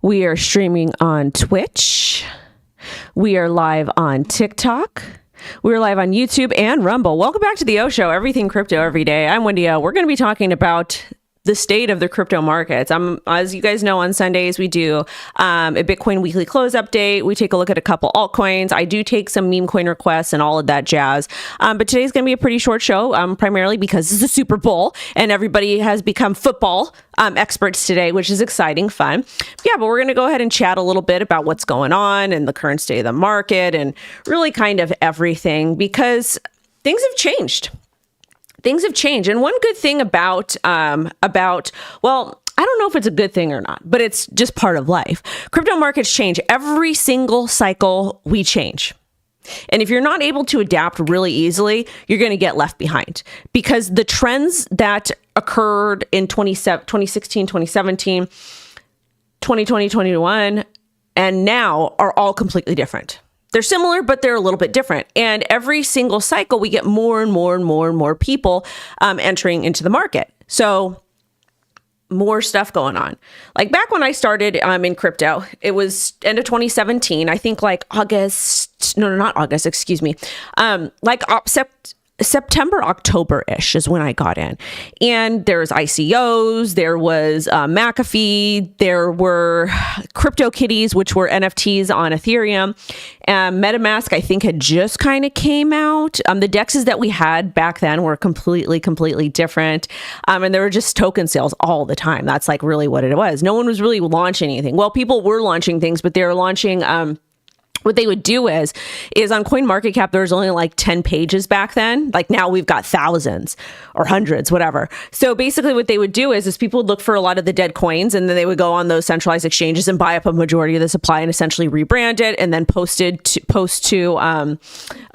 We are streaming on Twitch. We are live on TikTok. We're live on YouTube and Rumble. Welcome back to the O Show, everything crypto every day. I'm WendyO. We're going to be talking about the state of the crypto markets. As you guys know, on Sundays, we do a Bitcoin weekly close update. We take a look at a couple altcoins. I do take some meme coin requests and all of that jazz. But today's going to be a pretty short show, primarily because it's a Super Bowl and everybody has become football experts today, which is exciting, fun. Yeah, but we're going to go ahead and chat a little bit about what's going on and the current state of the market and really kind of everything, because things have changed. Things have changed. And one good thing about, well, I don't know if it's a good thing or not, but it's just part of life. Crypto markets change. Every single cycle we change. And if you're not able to adapt really easily, you're going to get left behind, because the trends that occurred in 2016, 2017, 2020, 2021, and now are all completely different. They're similar, but they're a little bit different. And every single cycle, we get more and more and more and more people entering into the market. So more stuff going on. Like back when I started in crypto, it was end of 2017. I think like September, October-ish is when I got in. And there was ICOs, there was McAfee, there were CryptoKitties, which were NFTs on Ethereum. MetaMask, I think, had just kind of came out. The DEXs that we had back then were completely different. And there were just token sales all the time. That's like really what it was. No one was really launching anything. Well, people were launching things, but they were launching... what they would do is on CoinMarketCap, there was only like 10 pages back then. Like now we've got thousands or hundreds, whatever. So basically what they would do is people would look for a lot of the dead coins, and then they would go on those centralized exchanges and buy up a majority of the supply and essentially rebrand it and then post to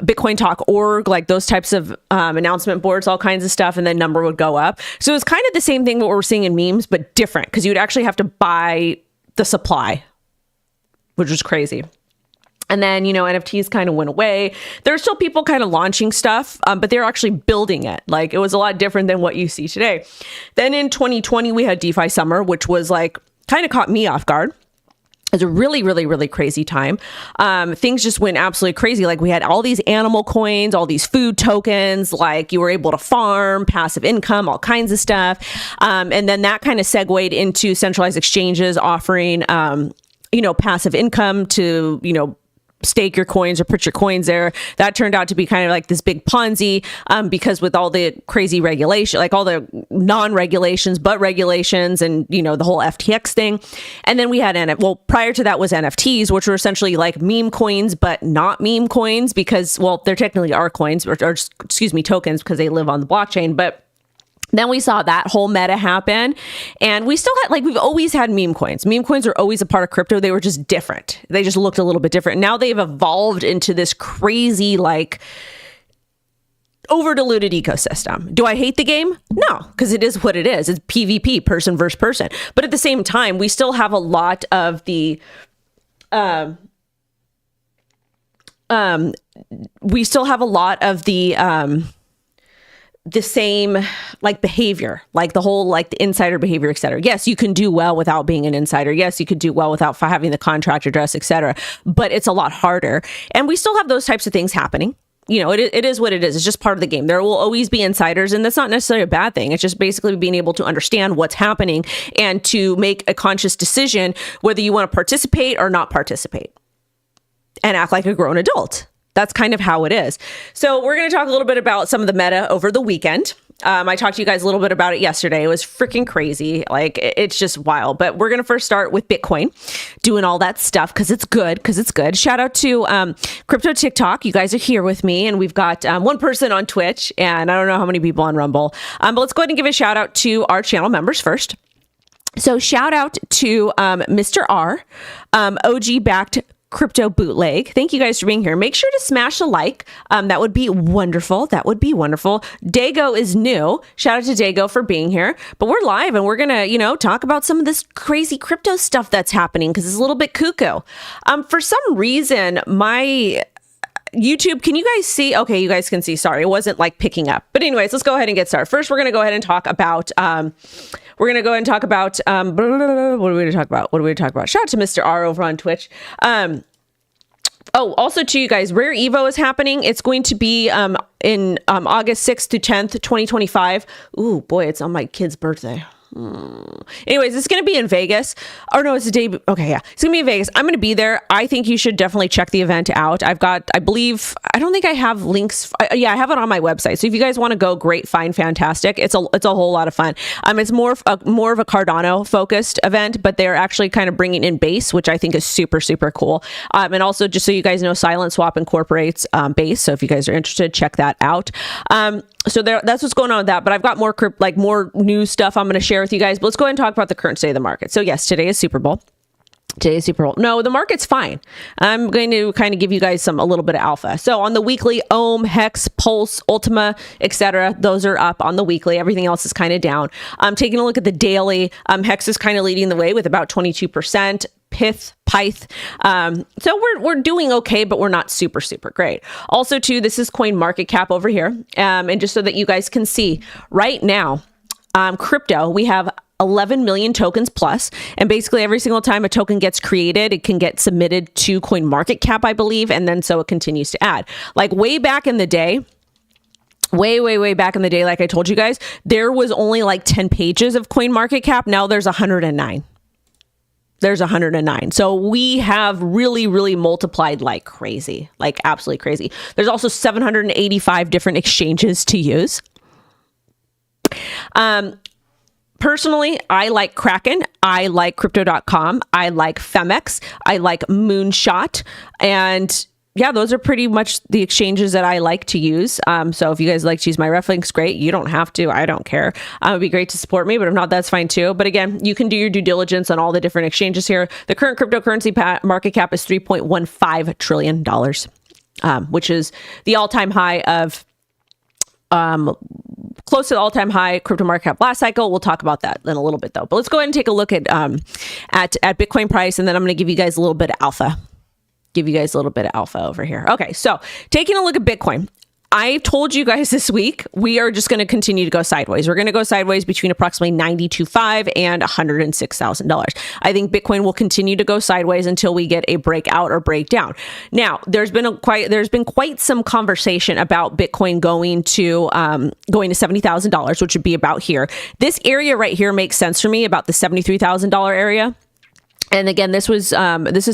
bitcointalk.org, like those types of announcement boards, all kinds of stuff. And then number would go up. So it was kind of the same thing what we're seeing in memes, but different, because you would actually have to buy the supply, which was crazy. And then, NFTs kind of went away. There are still people kind of launching stuff, but they're actually building it. Like it was a lot different than what you see today. Then in 2020, we had DeFi summer, which was like kind of caught me off guard. It was a really crazy time. Things just went absolutely crazy. Like we had all these animal coins, all these food tokens, like you were able to farm, passive income, all kinds of stuff. And then that kind of segued into centralized exchanges offering, passive income to, stake your coins or put your coins there. That turned out to be kind of like this big Ponzi, because with all the crazy regulation, like all the non-regulations, but regulations and, the whole FTX thing. And then we had, prior to that was NFTs, which were essentially like meme coins, but not meme coins because, they're technically are coins or tokens because they live on the blockchain. But then we saw that whole meta happen, and we still had, we've always had meme coins. Meme coins are always a part of crypto. They were just different. They just looked a little bit different. Now they've evolved into this crazy, over-diluted ecosystem. Do I hate the game? No, because it is what it is. It's PvP, person versus person. But at the same time, we still have a lot of the... the same behavior, like the whole the insider behavior, etc. Yes, you can do well without being an insider. Yes, you could do well without having the contract address, etc. But it's a lot harder, and we still have those types of things happening. It is what it is. It's just part of the game. There will always be insiders, and that's not necessarily a bad thing. It's just basically being able to understand what's happening and to make a conscious decision whether you want to participate or not participate, and act like a grown adult. That's kind of how it is. So we're going to talk a little bit about some of the meta over the weekend. I talked to you guys a little bit about it yesterday. It was freaking crazy. It's just wild. But we're going to first start with Bitcoin, doing all that stuff because it's good. Shout out to Crypto TikTok. You guys are here with me, and we've got one person on Twitch, and I don't know how many people on Rumble. But let's go ahead and give a shout out to our channel members first. So shout out to Mr. R, OG-backed Crypto Bootleg. Thank you guys for being here. Make sure to smash a like. That would be wonderful. Dago is new. Shout out to Dago for being here. But we're live, and we're gonna, talk about some of this crazy crypto stuff that's happening because it's a little bit cuckoo. For some reason, YouTube, can you guys see? Okay, you guys can see. Sorry, it wasn't like picking up. But anyways, let's go ahead and get started. First, we're going to go ahead and talk about, what are we going to talk about? Shout out to Mr. R over on Twitch. Oh, also to you guys, Rare Evo is happening. It's going to be in August 6th to 10th, 2025. Ooh, boy, it's on my kid's birthday. Anyways, it's going to be in Vegas. Or no, it's the day. Okay, yeah. It's going to be in Vegas. I'm going to be there. I think you should definitely check the event out. I don't think I have links. Yeah, I have it on my website. So if you guys want to go, great, fine, fantastic. It's a whole lot of fun. It's more of a Cardano focused event, but they're actually kind of bringing in Base, which I think is super, super cool. And also just so you guys know, Silent Swap incorporates Base. So if you guys are interested, check that out. So that's what's going on with that. But I've got more new stuff I'm going to share with you guys. But let's go ahead and talk about the current state of the market. So yes, today is Super Bowl. No, the market's fine. I'm going to kind of give you guys a little bit of alpha. So on the weekly, Ohm, Hex, Pulse, Ultima, etc., those are up on the weekly. Everything else is kind of down. Taking a look at the daily, Hex is kind of leading the way with about 22%. Pyth. So we're doing okay, but we're not super, super great. Also too, this is coin market cap over here. And just so that you guys can see right now, crypto, we have 11 million tokens plus, and basically every single time a token gets created, it can get submitted to coin market cap, I believe. And then so it continues to add. Like way back in the day, way back in the day, like I told you guys, there was only like 10 pages of coin market cap. Now there's 109. There's 109. So we have really, really multiplied like crazy, like absolutely crazy. There's also 785 different exchanges to use. Personally, I like Kraken. I like crypto.com. I like Femex. I like Moonshot. And yeah, those are pretty much the exchanges that I like to use. So if you guys like to use my ref links, great. You don't have to. I don't care. It'd be great to support me, but if not, that's fine too. But again, you can do your due diligence on all the different exchanges here. The current cryptocurrency market cap is $3.15 trillion, which is the all-time high of close to the all-time high crypto market cap last cycle. We'll talk about that in a little bit though. But let's go ahead and take a look at Bitcoin price, and then I'm going to give you guys a little bit of alpha. Over here. Okay, so taking a look at Bitcoin. I told you guys this week, we are just going to continue to go sideways. We're going to go sideways between approximately $92,500 and $106,000. I think Bitcoin will continue to go sideways until we get a breakout or breakdown. Now, there's been quite some conversation about Bitcoin going to $70,000, which would be about here. This area right here makes sense for me, about the $73,000 area. And again, this is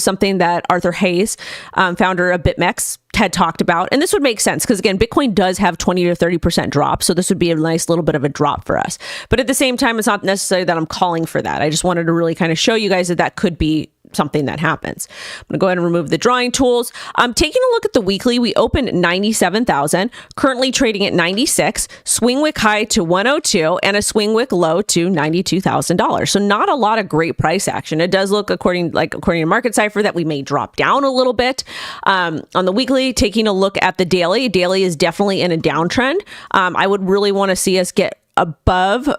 something that Arthur Hayes, founder of BitMEX, had talked about. And this would make sense because, again, Bitcoin does have 20 to 30% drop. So this would be a nice little bit of a drop for us. But at the same time, it's not necessarily that I'm calling for that. I just wanted to really kind of show you guys that could be something that happens. I'm going to go ahead and remove the drawing tools. Taking a look at the weekly, we opened 97,000, currently trading at 96, swing wick high to 102, and a swing wick low to $92,000. So not a lot of great price action. It does look, according to Market Cipher, that we may drop down a little bit. On the weekly, taking a look at the daily is definitely in a downtrend. I would really want to see us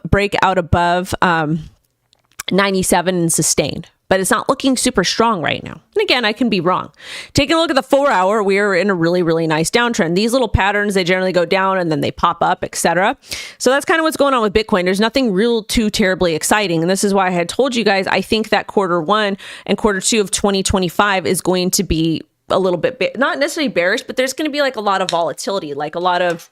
break out above 97 and sustain. But it's not looking super strong right now. And again, I can be wrong. Taking a look at the 4 hour, we are in a really, really nice downtrend. These little patterns, they generally go down and then they pop up, etc. So that's kind of what's going on with Bitcoin. There's nothing too terribly exciting. And this is why I had told you guys, I think that Q1 and Q2 of 2025 is going to be a little bit, not necessarily bearish, but there's going to be like a lot of volatility, like a lot of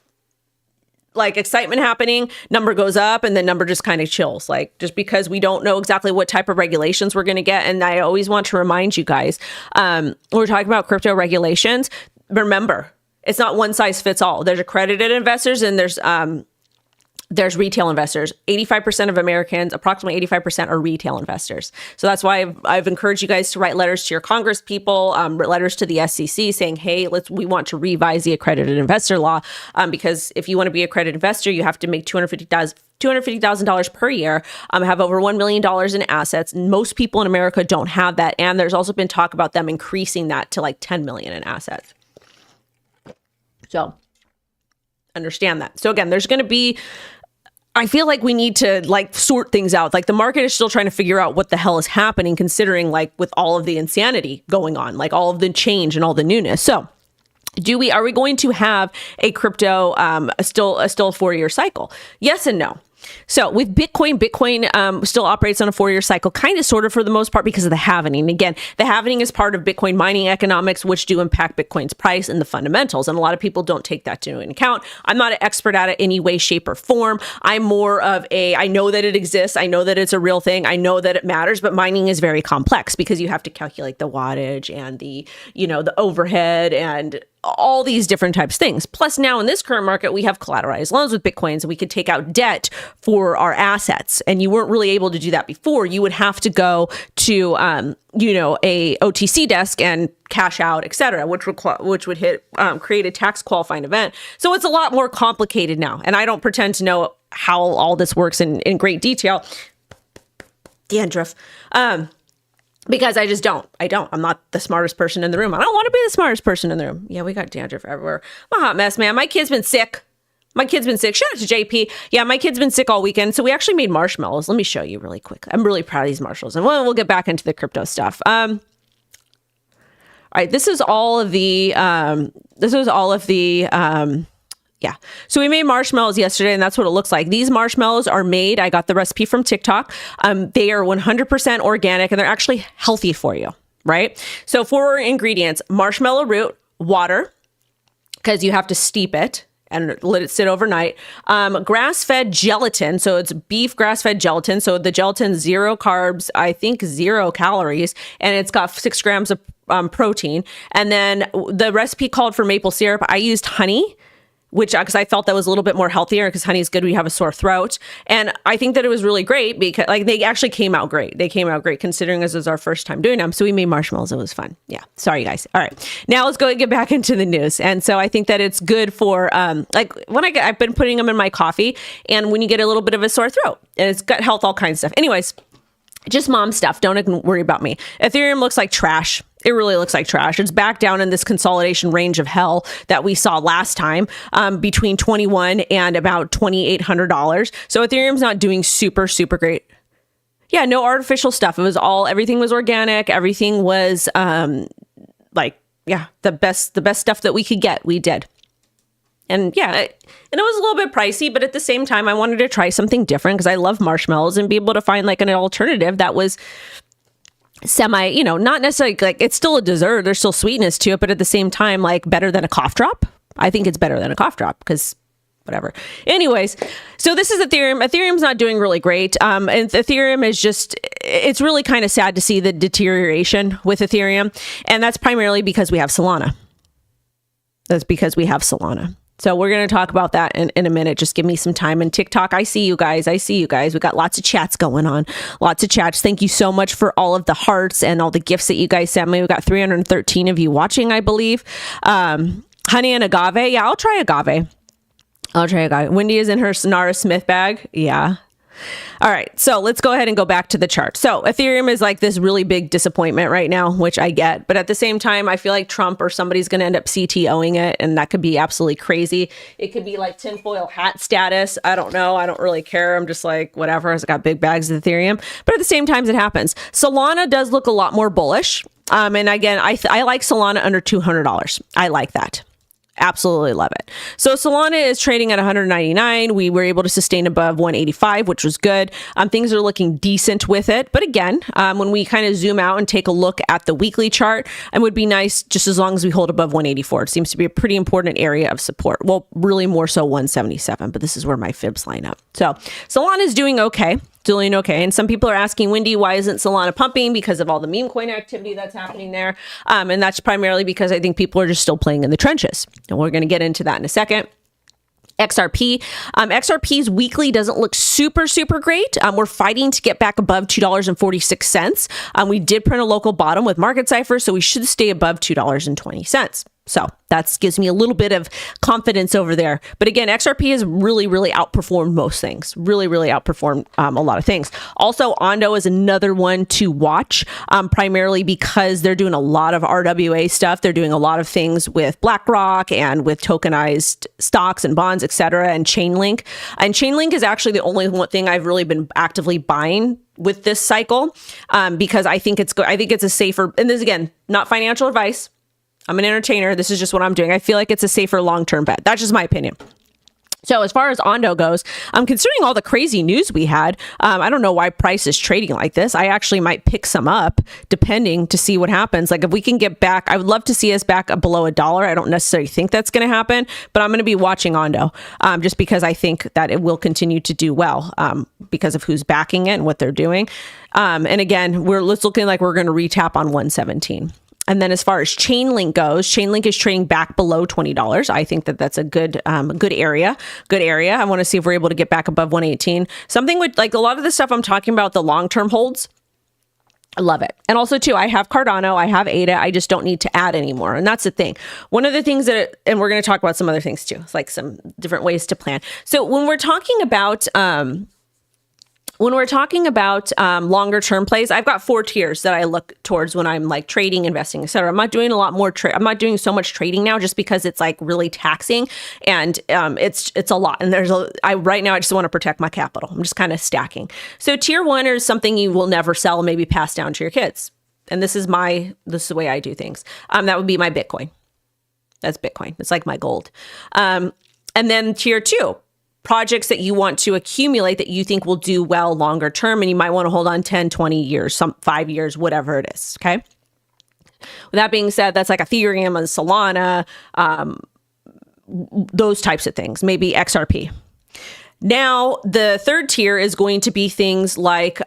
like excitement happening, number goes up and then number just kind of chills, like just because we don't know exactly what type of regulations we're going to get. And I always want to remind you guys, we're talking about crypto regulations. Remember, it's not one size fits all. There's accredited investors and there's retail investors. 85% of Americans, approximately 85% are retail investors. So that's why I've encouraged you guys to write letters to your Congress people, letters to the SEC saying, hey, we want to revise the accredited investor law. Because if you want to be an accredited investor, you have to make $250,000 per year, have over $1 million in assets. Most people in America don't have that. And there's also been talk about them increasing that to like 10 million in assets. So understand that. So again, there's going to be, I feel like we need to like sort things out. Like the market is still trying to figure out what the hell is happening, considering like with all of the insanity going on, like all of the change and all the newness. So Are we going to have a crypto still a 4-year cycle? Yes and no. So with Bitcoin still operates on a 4-year cycle, kind of sort of for the most part because of the halvening. Again, the halvening is part of Bitcoin mining economics, which do impact Bitcoin's price and the fundamentals. And a lot of people don't take that into account. I'm not an expert at it any way, shape, or form. I'm more of I know that it exists. I know that it's a real thing. I know that it matters, but mining is very complex because you have to calculate the wattage and the overhead and all these different types of things. Plus now in this current market, we have collateralized loans with Bitcoins and we could take out debt for our assets. And you weren't really able to do that before. You would have to go to, a OTC desk and cash out, et cetera, which would create a tax qualifying event. So it's a lot more complicated now. And I don't pretend to know how all this works in great detail. Dandruff. Because I just don't. I'm not the smartest person in the room. I don't want to be the smartest person in the room. Yeah, we got dandruff everywhere. I'm a hot mess, man. My kid's been sick. Shout out to JP. Yeah, my kid's been sick all weekend. So we actually made marshmallows. Let me show you really quick. I'm really proud of these marshmallows. And we'll get back into the crypto stuff. All right, this is all of the yeah. So we made marshmallows yesterday and that's what it looks like. These marshmallows are made. I got the recipe from TikTok. They are 100% organic and they're actually healthy for you, right? So 4 ingredients: marshmallow root, water, because you have to steep it and let it sit overnight. Grass-fed gelatin. So it's beef grass-fed gelatin. So the gelatin, 0 carbs, I think 0 calories, and it's got 6 grams of protein. And then the recipe called for maple syrup. I used honey, because I felt that was a little bit more healthier because honey is good when you have a sore throat. And I think that it was really great because they actually came out great. They came out great considering this was our first time doing them. So we made marshmallows. It was fun. Yeah. Sorry, guys. All right. Now let's go and get back into the news. And so I think that it's good for I've been putting them in my coffee and when you get a little bit of a sore throat and it's gut health, all kinds of stuff. Anyways, just mom stuff. Don't worry about me. Ethereum looks like trash. It really looks like trash. It's back down in this consolidation range of hell that we saw last time, between $21 and about $2,800. So Ethereum's not doing super, super great. Yeah, no artificial stuff. Everything was organic. Everything was the best stuff that we could get. We did. And yeah, and it was a little bit pricey, but at the same time, I wanted to try something different because I love marshmallows and be able to find like an alternative that was semi, not necessarily like it's still a dessert. There's still sweetness to it, but at the same time, like better than a cough drop. I think it's better than a cough drop because whatever. Anyways, so this is Ethereum. Ethereum's not doing really great. And Ethereum is it's really kind of sad to see the deterioration with Ethereum. And that's primarily because we have Solana. So we're going to talk about that in a minute. Just give me some time. And TikTok, I see you guys. We got lots of chats going on. Lots of chats. Thank you so much for all of the hearts and all the gifts that you guys sent me. We got 313 of you watching, I believe. Honey and agave. Yeah, I'll try agave. Wendy is in her Sonara Smith bag. Yeah. All right, so let's go ahead and go back to the chart. So Ethereum is like this really big disappointment right now, which I get. But at the same time, I feel like Trump or somebody's going to end up CTOing it. And that could be absolutely crazy. It could be like tinfoil hat status. I don't know. I don't really care. I'm just like, whatever. I got big bags of Ethereum. But at the same time, it happens. Solana does look a lot more bullish. And again, I like Solana under $200. I like that. Absolutely love it. So Solana is trading at 199. We were able to sustain above 185, which was good. Things are looking decent with it. But again, when we kind of zoom out and take a look at the weekly chart, it would be nice just as long as we hold above 184. It seems to be a pretty important area of support. Well, really more so 177, but this is where my fibs line up. So Solana is doing okay. Doing okay. And some people are asking, Wendy, why isn't Solana pumping? Because of all the meme coin activity that's happening there. And that's primarily because I think people are just still playing in the trenches. And we're going to get into that in a second. XRP. XRP's weekly doesn't look super, super great. We're fighting to get back above $2.46. We did print a local bottom with market CIPHER, so we should stay above $2.20. So that gives me a little bit of confidence over there. But again, XRP has really, really outperformed most things. Really, really outperformed a lot of things. Also, ONDO is another one to watch, primarily because they're doing a lot of RWA stuff. They're doing a lot of things with BlackRock and with tokenized stocks and bonds, et cetera, and chainlink. And chainlink is actually the only one thing I've really been actively buying with this cycle, because I think it's good. I think it's a safer, and this again, not financial advice. I'm an entertainer. This is just what I'm doing. I feel like it's a safer long-term bet. That's just my opinion. So as far as ONDO goes, considering all the crazy news we had, I don't know why price is trading like this. I actually might pick some up depending to see what happens. Like if we can get back, I would love to see us back below $1. I don't necessarily think that's going to happen, but I'm going to be watching ONDO just because I think that it will continue to do well because of who's backing it and what they're doing. And again, it's looking like we're going to retap on 117. And then as far as chainlink goes, chainlink is trading back below $20. I think that that's a good area. I want to see if we're able to get back above 118. Something with like a lot of the stuff I'm talking about, the long-term holds, I love it. And also too, I have Cardano, I have ADA, I just don't need to add anymore. And that's the thing. One of the things and we're going to talk about some other things too. It's like some different ways to plan. So when we're talking about, longer term plays, I've got 4 tiers that I look towards when I'm like trading, investing, etc. I'm not doing a lot more I'm not doing so much trading now just because it's like really taxing and it's a lot. And right now I just want to protect my capital. I'm just kind of stacking. So tier 1 is something you will never sell, maybe pass down to your kids. And this is the way I do things. That would be my Bitcoin. That's Bitcoin. It's like my gold. And then tier 2. Projects that you want to accumulate that you think will do well longer term, and you might want to hold on 10, 20 years, 5 years, whatever it is, okay? With that being said, that's like Ethereum and Solana, those types of things, maybe XRP. Now, the third tier is going to be things like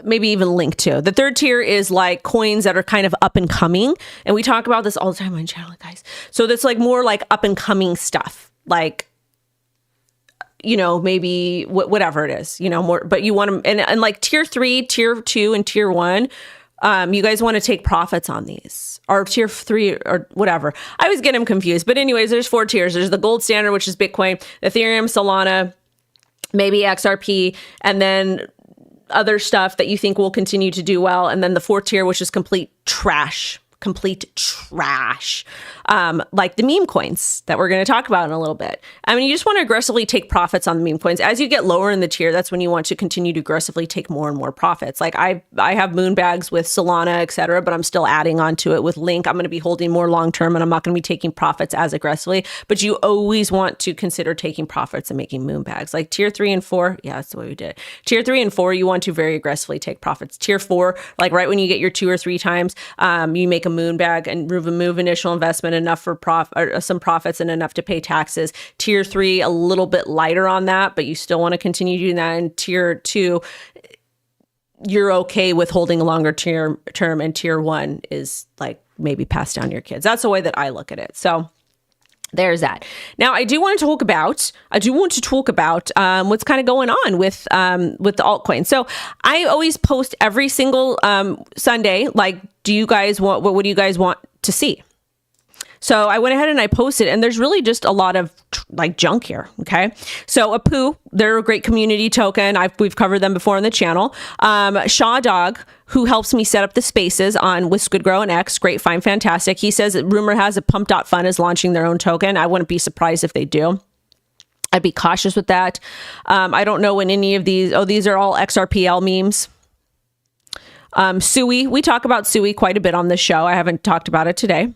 maybe even Link to. The third tier is like coins that are kind of up and coming, and we talk about this all the time on the channel, guys. So that's like more like up and coming stuff, like maybe whatever it is, more, but you want to, and like tier 3, tier 2, and tier 1, you guys want to take profits on these, or tier 3 or whatever. I always get them confused, but anyways, there's 4 tiers. There's the gold standard, which is Bitcoin, Ethereum, Solana, maybe XRP, and then other stuff that you think will continue to do well. And then the 4th tier, which is complete trash, like the meme coins that we're going to talk about in a little bit. I mean, you just want to aggressively take profits on the meme coins. As you get lower in the tier, that's when you want to continue to aggressively take more and more profits. Like I have moon bags with Solana, etc., but I'm still adding on to it with Link. I'm going to be holding more long term, and I'm not going to be taking profits as aggressively. But you always want to consider taking profits and making moon bags. Like tier 3 and 4, yeah, that's the way we did it. Tier 3 and 4, you want to very aggressively take profits. Tier 4, like right when you get your 2 or 3 times, you make a moon bag and remove initial investment enough for some profits and enough to pay taxes. Tier 3, a little bit lighter on that, but you still want to continue doing that. And tier 2, you're okay with holding a longer term, and tier 1 is like maybe pass down to your kids. That's the way that I look at it. So there's that. Now, I do want to talk about what's kind of going on with the altcoin. So I always post every single Sunday, like, what do you guys want to see? So I went ahead and I posted, and there's really just a lot of like junk here. Okay. So Apu, they're a great community token. We've covered them before on the channel. Shaw Dog, who helps me set up the spaces with Squid Grow and X, great, fine, fantastic. He says that rumor has it Pump.Fun is launching their own token. I wouldn't be surprised if they do. I'd be cautious with that. I don't know when any of these are all XRPL memes. Sui, we talk about Sui quite a bit on this show. I haven't talked about it today.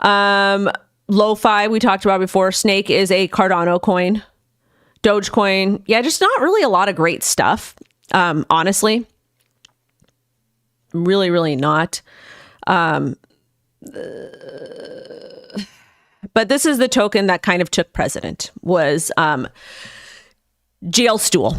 Lo-Fi, we talked about before. Snake is a Cardano coin. Dogecoin, yeah, just not really a lot of great stuff. Honestly, really, really not. But this is the token that kind of took precedent, was JAILSTOOL.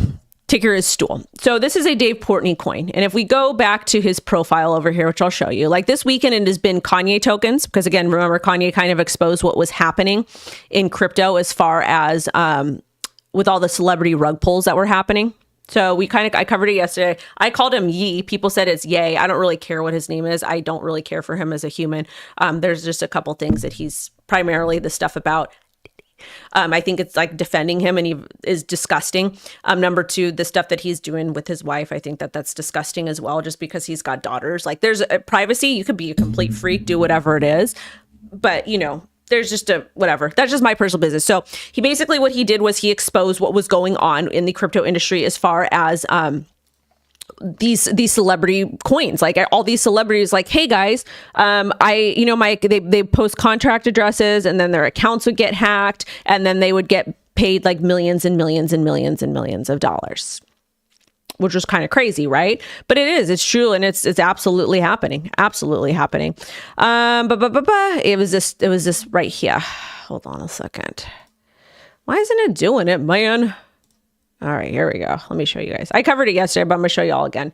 Ticker is stool. So this is a Dave Portnoy coin. And if we go back to his profile over here, which I'll show you, like this weekend, it has been Kanye tokens, because again, remember, Kanye kind of exposed what was happening in crypto as far as with all the celebrity rug pulls that were happening. So I covered it yesterday. I called him Yee. People said it's Ye. I don't really care what his name is. I don't really care for him as a human. There's just a couple things that he's primarily the stuff about. I think it's like defending him, and he is disgusting. Number 2, the stuff that he's doing with his wife, I think that's disgusting as well, just because he's got daughters. Like there's a privacy. You could be a complete freak, do whatever it is. But, there's just whatever. That's just my personal business. So he basically, what he did was he exposed what was going on in the crypto industry as far as these celebrity coins, like all these celebrities, like, hey guys, they post contract addresses, and then their accounts would get hacked, and then they would get paid like millions and millions and millions and millions of dollars, which was kind of crazy, right? But it's true, and it's absolutely happening. Absolutely happening. It was this right here. Hold on a second. Why isn't it doing it, man? All right, here we go. Let me show you guys. I covered it yesterday, but I'm gonna show you all again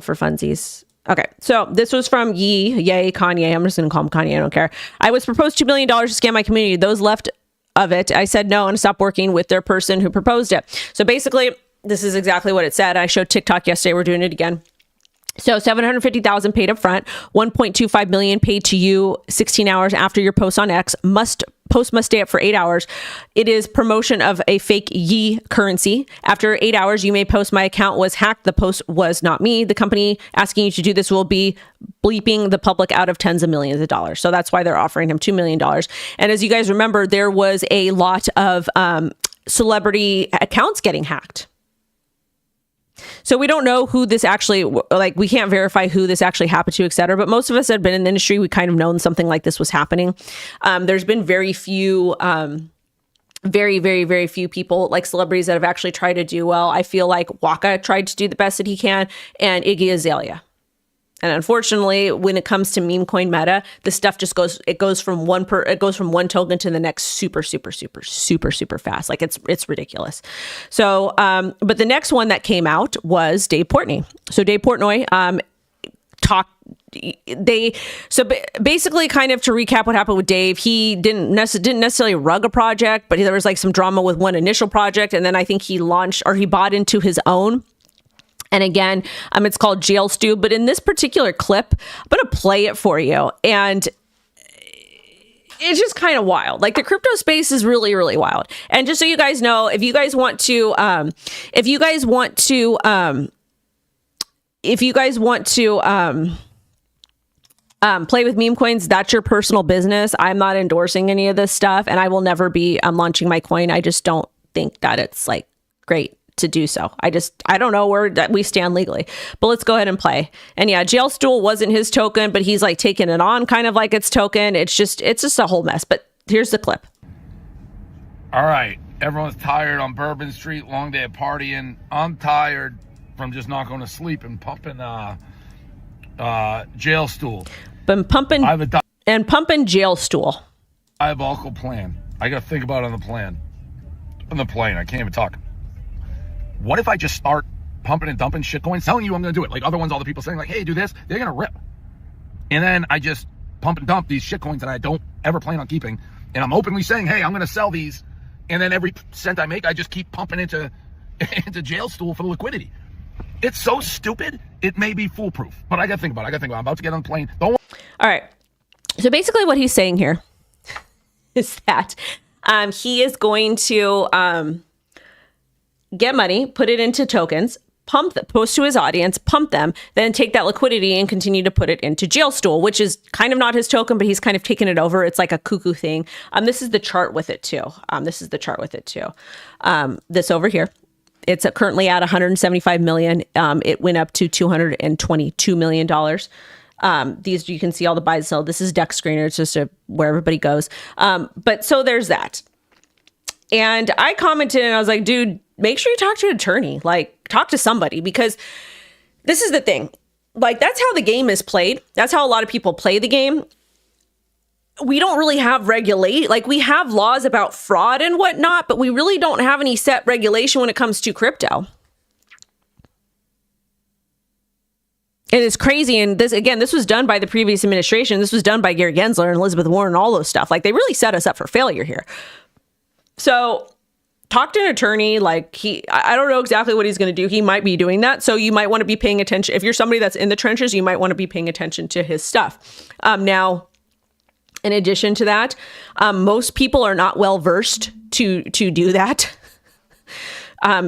for funsies. Okay, so this was from Kanye. I'm just gonna call him Kanye, I don't care. I was proposed $2 million to scam my community. Those left of it, I said no and stopped working with their person who proposed it. So basically, this is exactly what it said. I showed TikTok yesterday. We're doing it again. So 750,000 paid up front, 1.25 million paid to you 16 hours after your post on X. Post must stay up for 8 hours. It is promotion of a fake Yi currency. After 8 hours, you may post my account was hacked. The post was not me. The company asking you to do this will be bleeping the public out of tens of millions of dollars. So that's why they're offering him $2 million. And as you guys remember, there was a lot of celebrity accounts getting hacked. So we don't know who this actually, like, we can't verify who this actually happened to, et cetera. But most of us had been in the industry. We kind of known something like this was happening. There's been very few, very, very, very few people, like celebrities, that have actually tried to do well. I feel like Waka tried to do the best that he can, and Iggy Azalea. And unfortunately, when it comes to meme coin meta, the stuff just goes from one token to the next super fast. Like it's ridiculous. So, but the next one that came out was Dave Portnoy. So Dave Portnoy basically, kind of to recap what happened with Dave, he didn't necessarily rug a project, but there was like some drama with one initial project, and then I think he bought into his own. And again, it's called JAILSTOOL. But in this particular clip, I'm going to play it for you. And it's just kind of wild. Like, the crypto space is really, really wild. And just so you guys know, if you guys want to play with meme coins, that's your personal business. I'm not endorsing any of this stuff, and I will never be launching my coin. I just don't think that it's like great to do so. I don't know where that we stand legally, but let's go ahead and play. And yeah, JAILSTOOL wasn't his token, but he's like taking it on kind of like it's token. It's just a whole mess, but here's the clip. All right. Everyone's tired on Bourbon Street, long day of partying. I'm tired from just not going to sleep and pumping JAILSTOOL. Been pumping JAILSTOOL. Diabolical plan. I got to think about it on the plan. On the plane. I can't even talk. What if I just start pumping and dumping shitcoins, telling you I'm going to do it? Like other ones, all the people saying like, hey, do this. They're going to rip. And then I just pump and dump these shitcoins that I don't ever plan on keeping. And I'm openly saying, hey, I'm going to sell these. And then every cent I make, I just keep pumping into JAILSTOOL for the liquidity. It's so stupid. It may be foolproof, but I got to think about it. I'm about to get on the plane. All right. So basically what he's saying here is that he is going to get money, put it into tokens, post to his audience, pump them, then take that liquidity and continue to put it into JAILSTOOL, which is kind of not his token, but he's kind of taken it over. It's like a cuckoo thing. This is the chart with it too. This over here. It's currently at 175 million. It went up to $222 million. These, you can see all the buy and sell. This is Deck Screener. It's just where everybody goes. But so there's that. And I commented and I was like, dude, make sure you talk to an attorney, like talk to somebody, because this is the thing. Like, that's how the game is played. That's how a lot of people play the game. We don't really have like we have laws about fraud and whatnot, but we really don't have any set regulation when it comes to crypto. It is crazy. And this was done by the previous administration. This was done by Gary Gensler and Elizabeth Warren and all those stuff. Like, they really set us up for failure here. So talk to an attorney. Like, I don't know exactly what he's going to do. He might be doing that. So you might want to be paying attention. If you're somebody that's in the trenches, you might want to be paying attention to his stuff. Now, in addition to that, most people are not well versed to do that.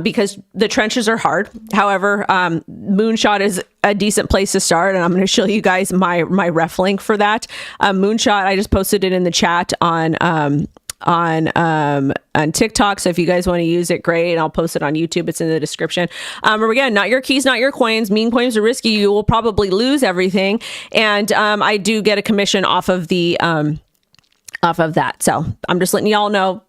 Because the trenches are hard. However, Moonshot is a decent place to start, and I'm going to show you guys my ref link for that. Moonshot, I just posted it in the chat on on TikTok. So if you guys want to use it, great. And I'll post it on YouTube. It's in the description. Again, not your keys, not your coins. Meme coins are risky. You will probably lose everything. And I do get a commission off of the off of that. So I'm just letting y'all know.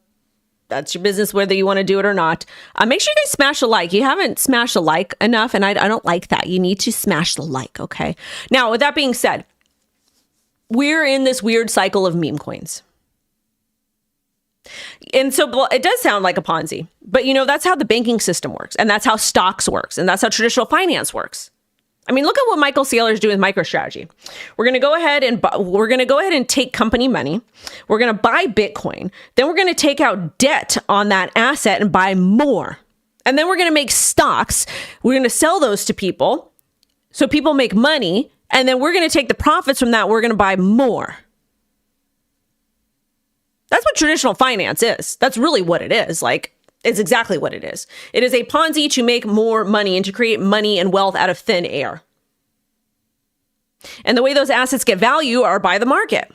That's your business, whether you want to do it or not. Make sure you guys smash a like. You haven't smashed a like enough, and I don't like that. You need to smash the like, okay? Now, with that being said, we're in this weird cycle of meme coins. And so it does sound like a Ponzi, but that's how the banking system works, and that's how stocks works, and that's how traditional finance works. I mean, look at what Michael Saylor's doing with MicroStrategy. We're going to go ahead and take company money. We're going to buy Bitcoin. Then we're going to take out debt on that asset and buy more. And then we're going to make stocks. We're going to sell those to people so people make money. And then we're going to take the profits from that. We're going to buy more. That's what traditional finance is. That's really what it is. It's exactly what it is. It is a Ponzi to make more money and to create money and wealth out of thin air. And the way those assets get value are by the market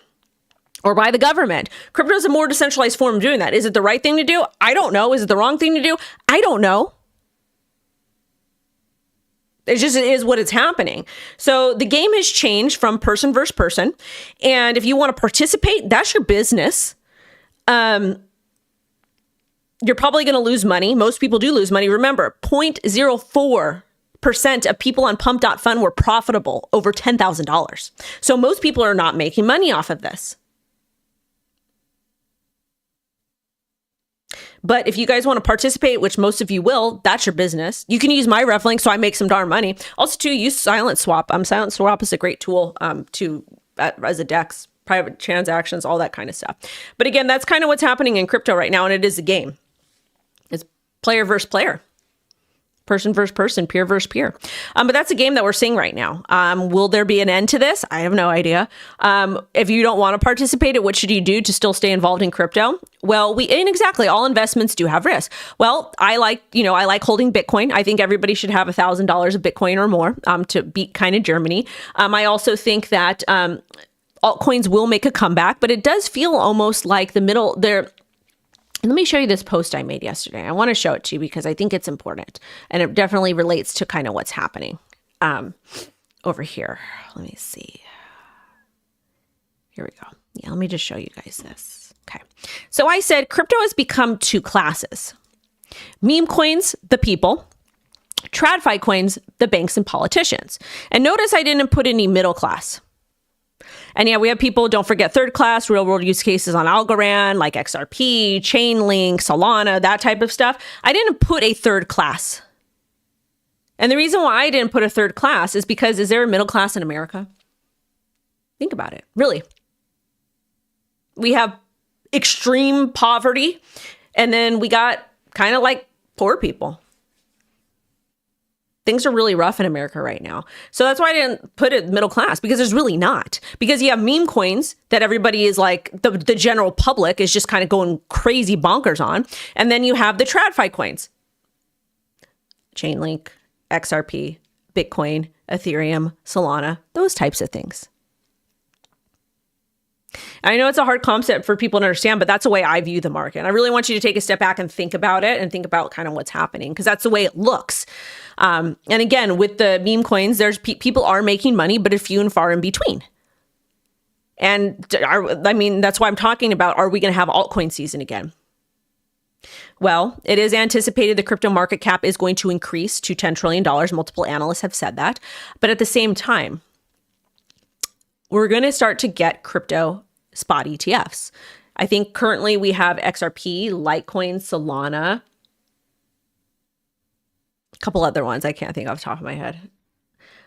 or by the government. Crypto is a more decentralized form of doing that. Is it the right thing to do? I don't know. Is it the wrong thing to do? I don't know. It is what is happening. So the game has changed from person versus person. And if you want to participate, that's your business. You're probably going to lose money. Most people do lose money. Remember, 0.04% of people on pump.fund were profitable over $10,000. So most people are not making money off of this. But if you guys want to participate, which most of you will, that's your business. You can use my ref link so I make some darn money. Also, too, use Silent Swap. Silent Swap is a great tool as a DEX, private transactions, all that kind of stuff. But again, that's kind of what's happening in crypto right now, and it is a game. It's player versus player, person versus person, peer versus peer. But that's a game that we're seeing right now. Will there be an end to this? I have no idea. If you don't want to participate, what should you do to still stay involved in crypto? Well, exactly, all investments do have risk. Well, I like holding Bitcoin. I think everybody should have $1,000 of Bitcoin or more to beat kind of Germany. I also think that altcoins will make a comeback, but it does feel almost like the middle there. Let me show you this post I made yesterday. I want to show it to you because I think it's important and it definitely relates to kind of what's happening over here. Let me see. Here we go. Yeah, let me just show you guys this. Okay. So I said crypto has become two classes. Meme coins, the people. TradFi coins, the banks and politicians. And notice I didn't put any middle class. And yeah, we have people, don't forget third class, real world use cases on Algorand, like XRP, Chainlink, Solana, that type of stuff. I didn't put a third class. And the reason why I didn't put a third class is because is there a middle class in America? Think about it. Really. We have extreme poverty, and then we got kind of like poor people. Things are really rough in America right now. So that's why I didn't put it middle class, because there's really not. Because you have meme coins that everybody is like, the general public is just kind of going crazy bonkers on. And then you have the TradFi coins. Chainlink, XRP, Bitcoin, Ethereum, Solana, those types of things. I know it's a hard concept for people to understand, but that's the way I view the market. And I really want you to take a step back and think about it and think about kind of what's happening, because that's the way it looks. And again, with the meme coins, there's people are making money, but a few and far in between. And that's why I'm talking about, are we going to have altcoin season again? Well, it is anticipated the crypto market cap is going to increase to $10 trillion. Multiple analysts have said that. But at the same time, we're going to start to get crypto spot ETFs. I think currently we have XRP, Litecoin, Solana, a couple other ones I can't think off the top of my head.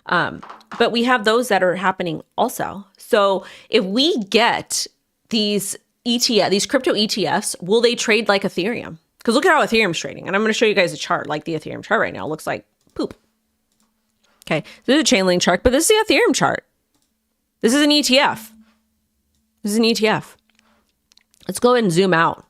But we have those that are happening also. So if we get these crypto ETFs, will they trade like Ethereum? Because look at how Ethereum's trading. And I'm going to show you guys a chart, like the Ethereum chart right now. It looks like poop. Okay, this is a Chainlink chart, but this is the Ethereum chart. This is an ETF. This is an ETF. Let's go ahead and zoom out.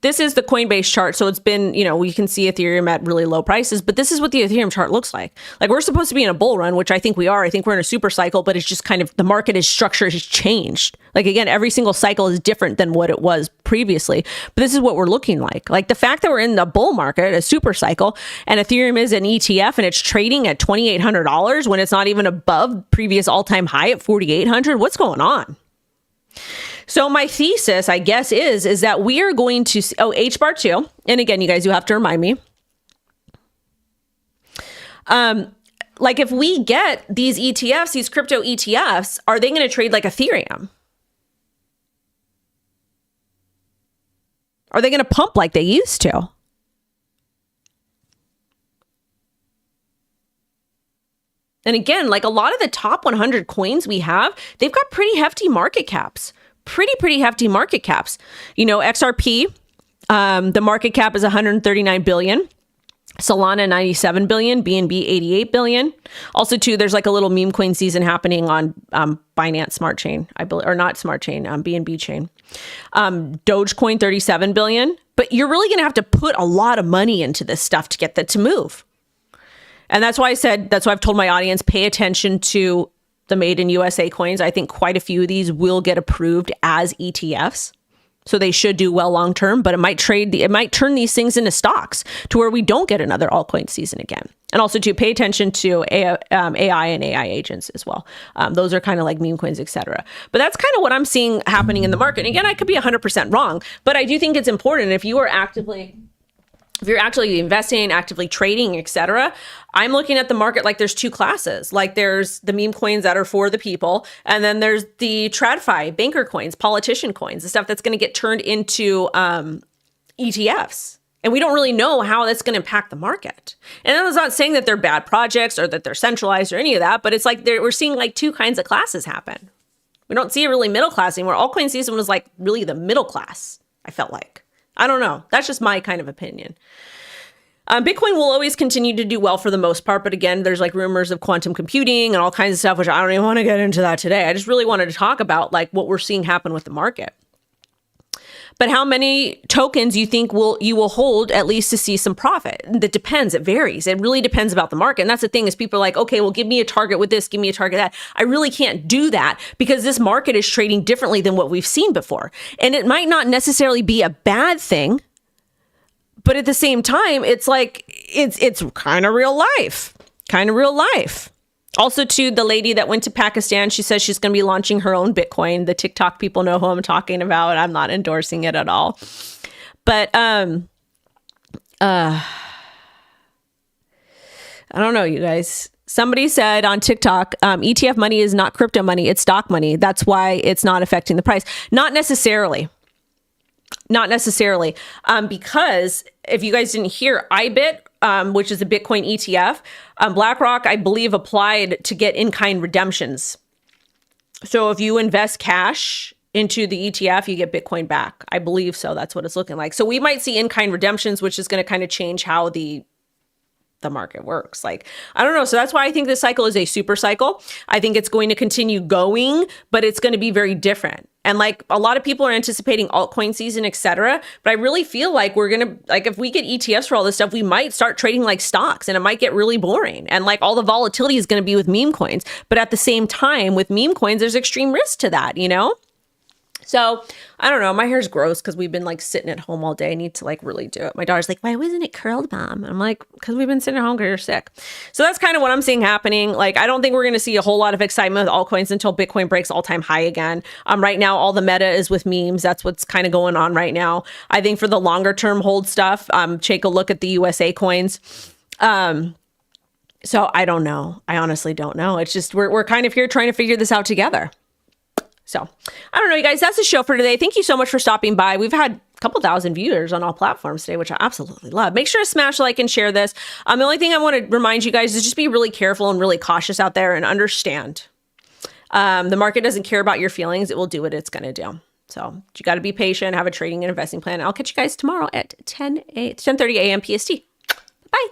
this is the Coinbase chart. So it's been, you know, we can see Ethereum at really low prices, but this is what the Ethereum chart looks like. Like we're supposed to be in a bull run, which I think we are. I think we're in a super cycle, but it's just kind of the market is structure has changed. Like again, every single cycle is different than what it was previously. But this is what we're looking like. Like the fact that we're in the bull market, a super cycle, and Ethereum is an ETF and it's trading at $2,800 when it's not even above previous all-time high at $4,800. What's going on? So my thesis, I guess, is that we are going to see, H bar 2. And again, you guys, you have to remind me. Like if we get these ETFs, these crypto ETFs, are they going to trade like Ethereum? Are they going to pump like they used to? And again, like a lot of the top 100 coins we have, they've got pretty hefty market caps. Pretty hefty market caps. You know, XRP, the market cap is 139 billion. Solana 97 billion, BNB 88 billion. Also, too, there's like a little meme coin season happening on Binance Smart Chain, I believe, or not Smart Chain, BNB Chain. Dogecoin 37 billion. But you're really going to have to put a lot of money into this stuff to get that to move. And that's why I said, that's why I've told my audience, pay attention to the made in USA coins. I think quite a few of these will get approved as ETFs. So they should do well long term, but it might turn these things into stocks to where we don't get another altcoin season again. And also to pay attention to AI and AI agents as well. Those are kind of like meme coins, etc. But that's kind of what I'm seeing happening in the market. And again, I could be 100% wrong, but I do think it's important if you're actually investing, actively trading, etc. I'm looking at the market like there's two classes. Like there's the meme coins that are for the people, and then there's the TradFi, banker coins, politician coins, the stuff that's going to get turned into ETFs. And we don't really know how that's going to impact the market. And I was not saying that they're bad projects or that they're centralized or any of that, but it's like we're seeing like two kinds of classes happen. We don't see a really middle class anymore. Altcoin season was like really the middle class, I felt like. I don't know. That's just my kind of opinion. Bitcoin will always continue to do well for the most part. But again, there's like rumors of quantum computing and all kinds of stuff, which I don't even want to get into that today. I just really wanted to talk about like what we're seeing happen with the market. But how many tokens you think you will hold at least to see some profit? That depends. It varies. It really depends about the market. And that's the thing is people are like, okay, well, give me a target with this, give me a target that. I really can't do that because this market is trading differently than what we've seen before. And it might not necessarily be a bad thing, but at the same time, it's like, it's kind of real life, Also, to the lady that went to Pakistan, she says she's going to be launching her own Bitcoin. The TikTok people know who I'm talking about. I'm not endorsing it at all. But I don't know, you guys. Somebody said on TikTok, ETF money is not crypto money. It's stock money. That's why it's not affecting the price. Not necessarily. Because if you guys didn't hear, IBIT, which is a Bitcoin ETF, BlackRock, I believe, applied to get in-kind redemptions. So if you invest cash into the ETF, you get Bitcoin back. I believe so. That's what it's looking like. So we might see in-kind redemptions, which is going to kind of change how the market works. Like, I don't know. So that's why I think this cycle is a super cycle. I think it's going to continue going, but it's going to be very different. And like a lot of people are anticipating altcoin season, etc. But I really feel like we're going to, like, if we get ETFs for all this stuff, we might start trading like stocks and it might get really boring. And like all the volatility is going to be with meme coins. But at the same time, with meme coins, there's extreme risk to that, you know? So I don't know. My hair's gross because we've been like sitting at home all day. I need to like really do it. My daughter's like, why wasn't it curled, Mom? I'm like, because we've been sitting at home because you're sick. So that's kind of what I'm seeing happening. Like, I don't think we're going to see a whole lot of excitement with altcoins until Bitcoin breaks all-time high again. Right now, all the meta is with memes. That's what's kind of going on right now. I think for the longer term hold stuff, take a look at the USA coins. So I don't know. I honestly don't know. It's just we're kind of here trying to figure this out together. So I don't know, you guys, that's the show for today. Thank you so much for stopping by. We've had a couple thousand viewers on all platforms today, which I absolutely love. Make sure to smash like and share this. The only thing I want to remind you guys is just be really careful and really cautious out there and understand. The market doesn't care about your feelings. It will do what it's going to do. So you got to be patient, have a trading and investing plan. I'll catch you guys tomorrow at 10:30 a.m. PST. Bye.